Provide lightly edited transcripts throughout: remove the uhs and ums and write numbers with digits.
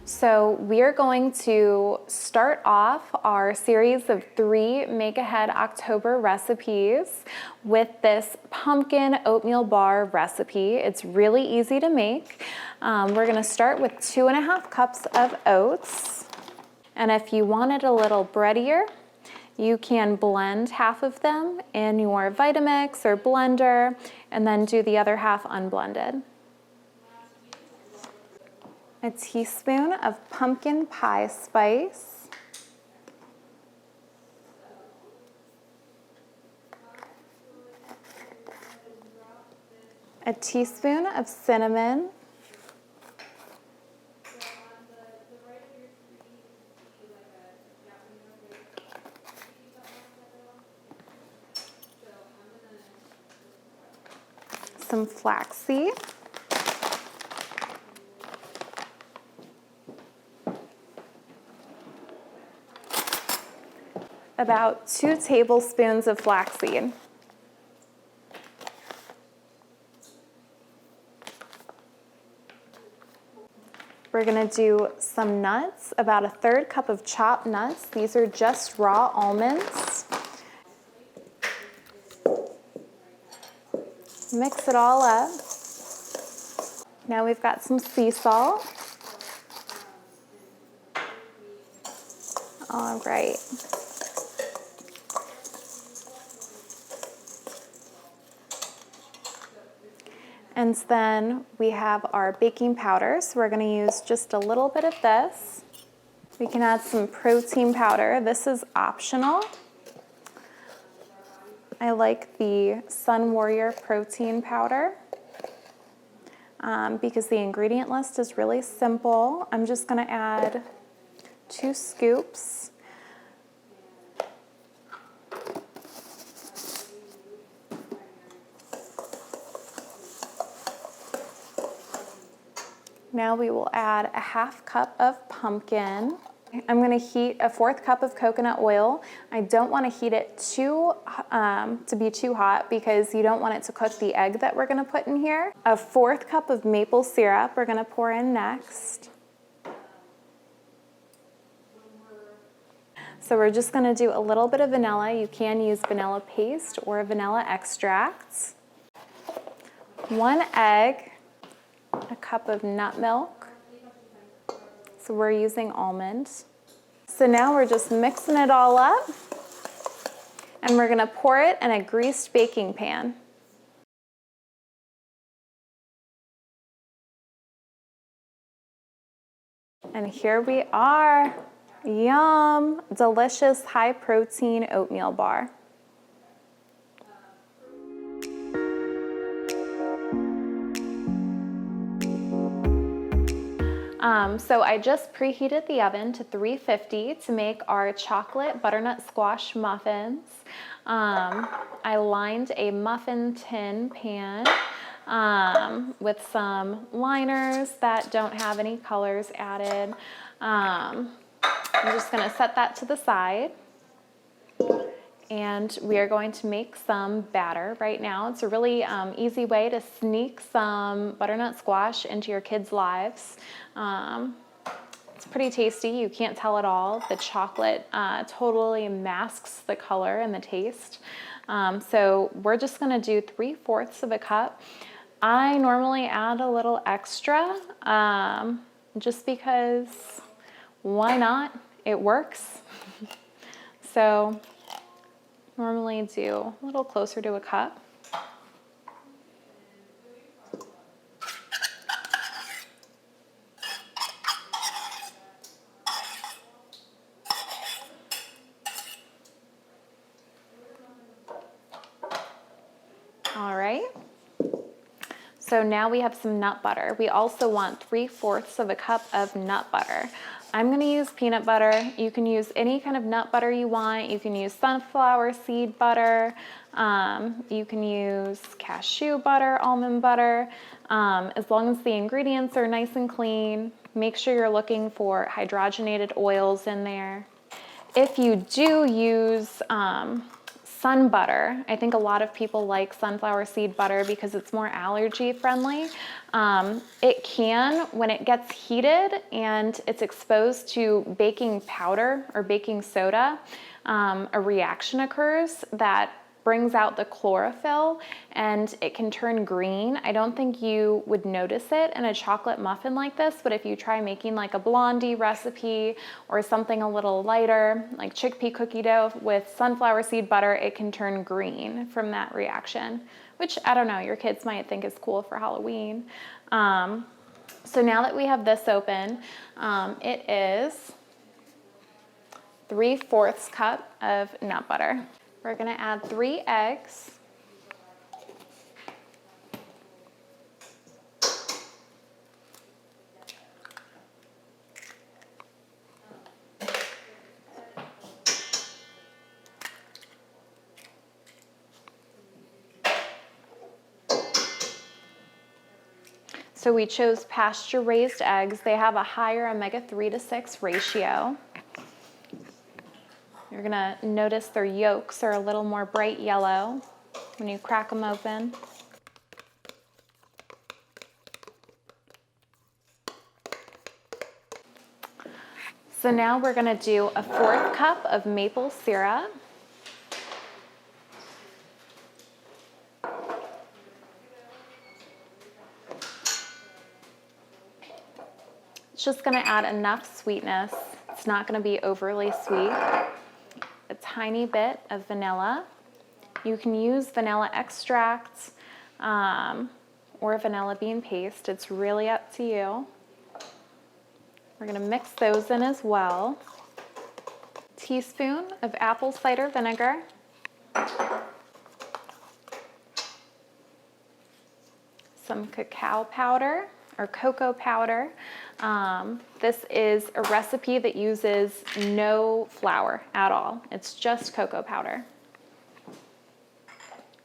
So we're going to start off our series of 3 Make Ahead October recipes with this pumpkin oatmeal bar recipe. It's really easy to make. We're gonna start with 2.5 cups of oats. And if you want it a little breadier, you can blend half of them in your Vitamix or blender and then do the other half unblended. A teaspoon of pumpkin pie spice, a teaspoon of cinnamon, some flaxsee, about 2 tablespoons of flaxseed. We're gonna do some nuts, about 1/3 cup of chopped nuts. These are just raw almonds. Mix it all up. Now we've got some sea salt. All right. And then we have our baking powder. So we're gonna use just a little bit of this. We can add some protein powder. This is optional. I like the Sun Warrior protein powder because the ingredient list is really simple. I'm just gonna add 2 scoops. Now we will add a 1/2 cup of pumpkin. I'm gonna heat a 1/4 cup of coconut oil. I don't wanna heat it to be too hot because you don't want it to cook the egg that we're gonna put in here. A 1/4 cup of maple syrup we're gonna pour in next. So we're just gonna do a little bit of vanilla. You can use vanilla paste or vanilla extract. 1 egg. A cup of nut milk. So we're using almond. So now we're just mixing it all up and we're gonna pour it in a greased baking pan. And here we are. Yum! Delicious high protein oatmeal bar. So I just preheated the oven to 350 to make our chocolate butternut squash muffins. I lined a muffin tin pan with some liners that don't have any colors added. I'm just gonna set that to the side. And we are going to make some batter right now. It's a really easy way to sneak some butternut squash into your kids' lives. It's pretty tasty. You can't tell at all. The chocolate totally masks the color and the taste. So we're just gonna do 3/4 of a cup. I normally add a little extra just because why not? It works. So normally do a little closer to a cup. All right. So now we have some nut butter. We also want 3/4 of a cup of nut butter. I'm gonna use peanut butter. You can use any kind of nut butter you want. You can use sunflower seed butter. You can use cashew butter, almond butter. As long as the ingredients are nice and clean, make sure you're looking for hydrogenated oils in there. If you do use sun butter. I think a lot of people like sunflower seed butter because it's more allergy friendly. It can, when it gets heated and it's exposed to baking powder or baking soda, a reaction occurs that brings out the chlorophyll and it can turn green. I don't think you would notice it in a chocolate muffin like this, but if you try making like a blondie recipe or something a little lighter, like chickpea cookie dough with sunflower seed butter, it can turn green from that reaction, which I don't know, your kids might think is cool for Halloween. So now that we have this open, it is 3/4 cup of nut butter. We're gonna add 3 eggs. So we chose pasture-raised eggs. They have a higher omega-3 to 6 ratio. You're gonna notice their yolks are a little more bright yellow when you crack them open. So now we're gonna do a 1/4 cup of maple syrup. It's just gonna add enough sweetness. It's not gonna be overly sweet. A tiny bit of vanilla. You can use vanilla extract or vanilla bean paste. It's really up to you. We're gonna mix those in as well. Teaspoon of apple cider vinegar. Some cacao powder or cocoa powder. This is a recipe that uses no flour at all. It's just cocoa powder.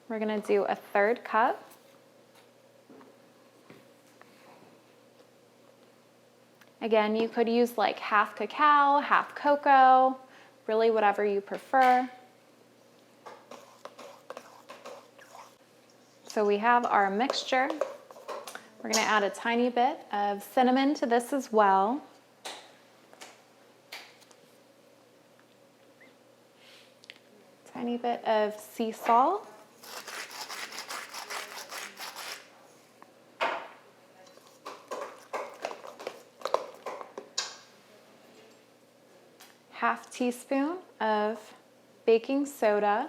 We're gonna do a 1/3 cup. Again, you could use like half cacao, half cocoa, really whatever you prefer. So we have our mixture. We're gonna add a tiny bit of cinnamon to this as well. Tiny bit of sea salt. Half teaspoon of baking soda.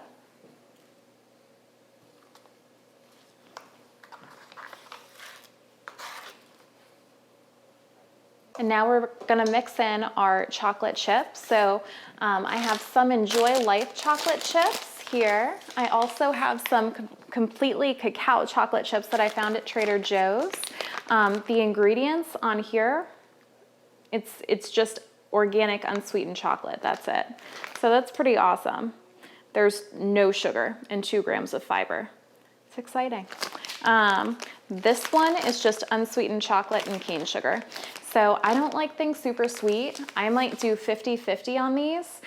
And now we're gonna mix in our chocolate chips. So I have some Enjoy Life chocolate chips here. I also have some completely cacao chocolate chips that I found at Trader Joe's. The ingredients on here, it's just organic unsweetened chocolate, that's it. So that's pretty awesome. There's no sugar and 2 grams of fiber. It's exciting. This one is just unsweetened chocolate and cane sugar. So I don't like things super sweet. I might do 50-50 on these.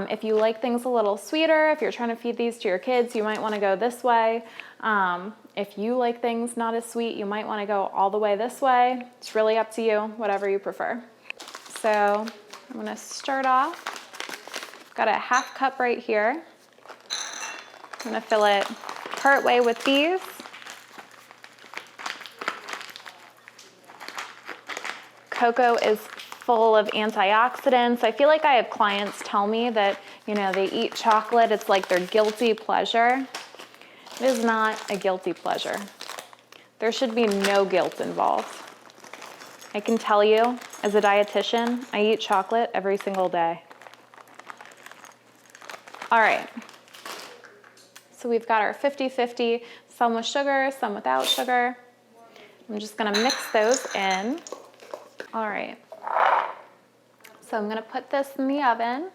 If you like things a little sweeter, if you're trying to feed these to your kids, you might wanna go this way. If you like things not as sweet, you might wanna go all the way this way. It's really up to you, whatever you prefer. So I'm gonna start off. Got a 1/2 cup right here. I'm gonna fill it part way with these. Cocoa is full of antioxidants. I feel like I have clients tell me that, you know, they eat chocolate, it's like their guilty pleasure. It is not a guilty pleasure. There should be no guilt involved. I can tell you, as a dietitian, I eat chocolate every single day. All right, so we've got our 50-50, some with sugar, some without sugar. I'm just gonna mix those in. All right, so I'm gonna put this in the oven.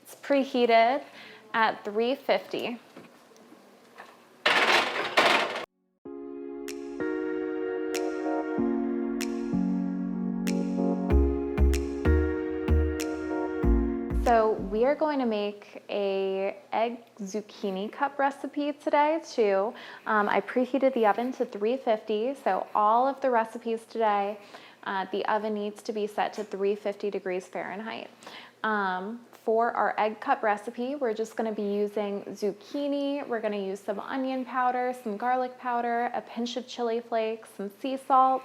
It's preheated at 350. So we are going to make a egg zucchini cup recipe today too. I preheated the oven to 350, so all of the recipes today, the oven needs to be set to 350 degrees Fahrenheit. For our egg cup recipe, we're just going to be using zucchini. We're going to use some onion powder, some garlic powder, a pinch of chili flakes, some sea salt,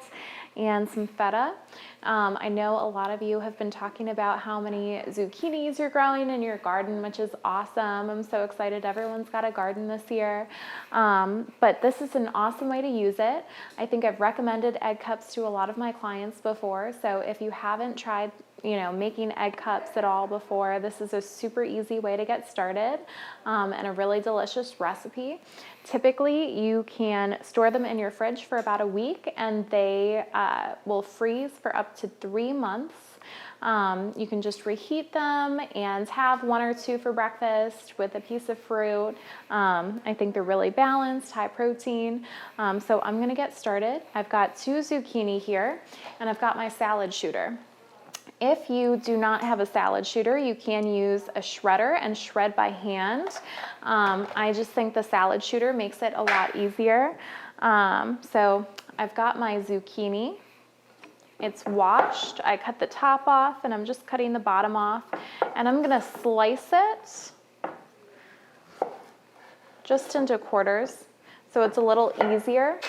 and some feta. I know a lot of you have been talking about how many zucchinis you're growing in your garden, which is awesome. I'm so excited everyone's got a garden this year. But this is an awesome way to use it. I think I've recommended egg cups to a lot of my clients before, so if you haven't tried making egg cups at all before, this is a super easy way to get started, and a really delicious recipe. Typically, you can store them in your fridge for about a week, and they will freeze for up to 3 months. You can just reheat them and have 1 or 2 for breakfast with a piece of fruit. I think they're really balanced, high protein. So I'm gonna get started. I've got 2 zucchini here, and I've got my salad shooter. If you do not have a salad shooter, you can use a shredder and shred by hand. I just think the salad shooter makes it a lot easier. So I've got my zucchini. It's washed. I cut the top off, and I'm just cutting the bottom off. And I'm gonna slice it just into quarters, so it's a little easier.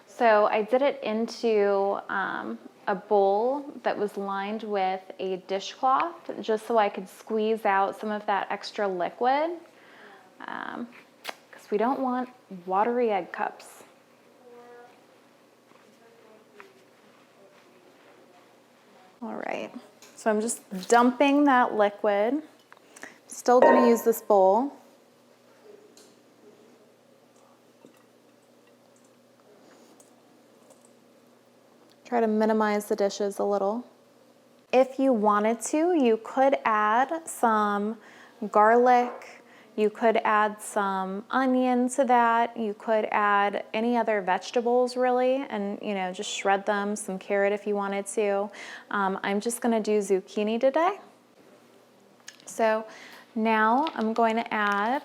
So I did it into a bowl that was lined with a dishcloth, just so I could squeeze out some of that extra liquid, because we don't want watery egg cups. All right, so I'm just dumping that liquid. Still gonna use this bowl. Try to minimize the dishes a little. If you wanted to, you could add some garlic, you could add some onion to that, you could add any other vegetables really, and just shred them, some carrot if you wanted to. I'm just gonna do zucchini today. So now I'm going to add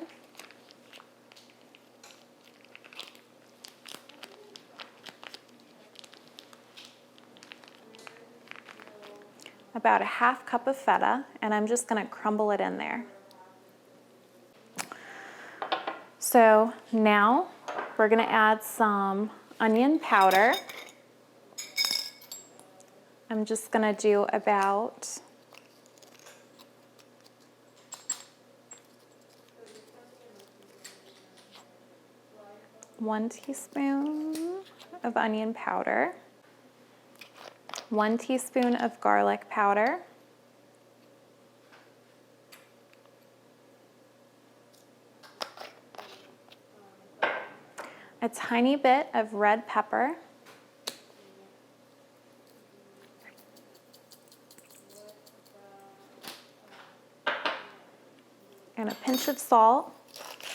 about a half cup of feta, and I'm just gonna crumble it in there. So now we're gonna add some onion powder. I'm just gonna do about one teaspoon of onion powder, 1 teaspoon of garlic powder, a tiny bit of red pepper, and a pinch of salt.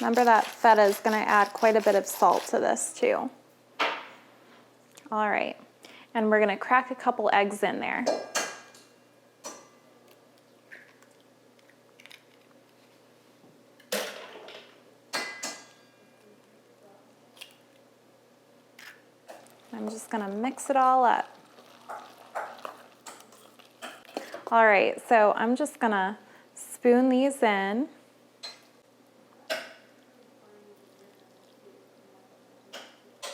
Remember that feta is going to add quite a bit of salt to this too. All right. And we're gonna crack a couple eggs in there. I'm just gonna mix it all up. All right, so I'm just gonna spoon these in.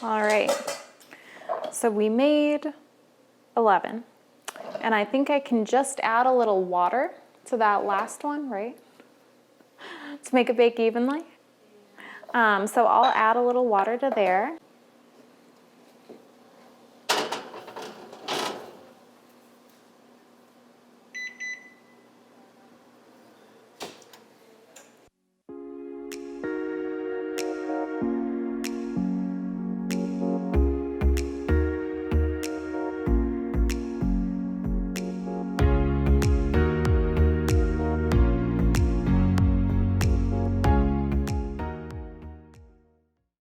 All right. So we made 11, and I think I can just add a little water to that last one, right? To make it bake evenly. So I'll add a little water to there.